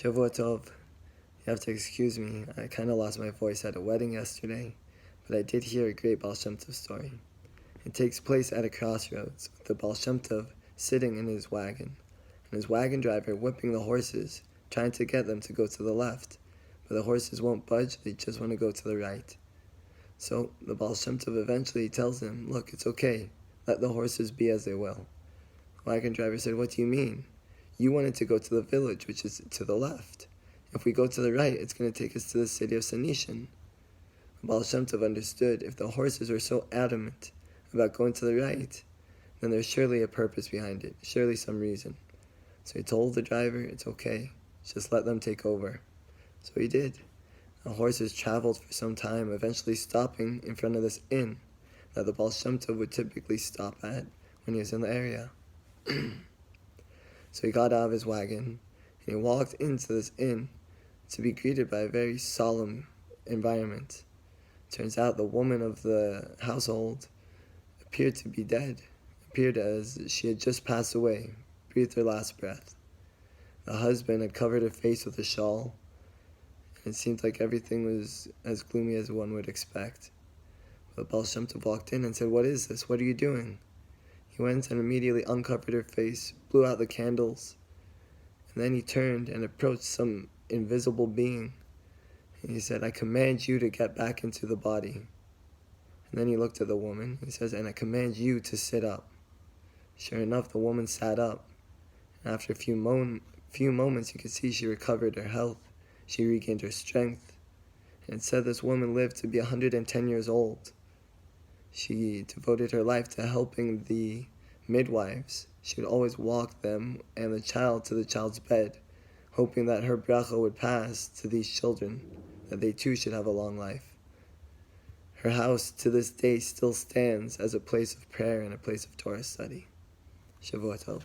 Shavua Tov. You have to excuse me, I kind of lost my voice at a wedding yesterday, but I did hear a great Baal Shem Tov story. It takes place at a crossroads, with the Baal Shem Tov sitting in his wagon, and his wagon driver whipping the horses, trying to get them to go to the left, but the horses won't budge, they just want to go to the right. So the Baal Shem Tov eventually tells him, look, it's okay, let the horses be as they will. The wagon driver said, what do you mean? You wanted to go to the village, which is to the left. If we go to the right, it's going to take us to the city of Sanishan. Baal Shem Tov understood if the horses were so adamant about going to the right, then there's surely a purpose behind it, surely some reason. So he told the driver, it's okay, just let them take over. So he did. The horses traveled for some time, eventually stopping in front of this inn that the Baal Shem Tov would typically stop at when he was in the area. So he got out of his wagon, and he walked into this inn to be greeted by a very solemn environment. Turns out the woman of the household appeared to be dead, appeared as she had just passed away, breathed her last breath. The husband had covered her face with a shawl, and it seemed like everything was as gloomy as one would expect. But Baal Shem Tov walked in and said, what is this? What are you doing? He went and immediately uncovered her face, blew out the candles, and then he turned and approached some invisible being. And he said, I command you to get back into the body. And then he looked at the woman. He says, and I command you to sit up. Sure enough, the woman sat up. And after a few moments, you could see she recovered her health. She regained her strength. And it said this woman lived to be 110 years old. She devoted her life to helping the midwives. She would always walk them and the child to the child's bed, hoping that her bracha would pass to these children, that they too should have a long life. Her house to this day still stands as a place of prayer and a place of Torah study. Shavua Tov.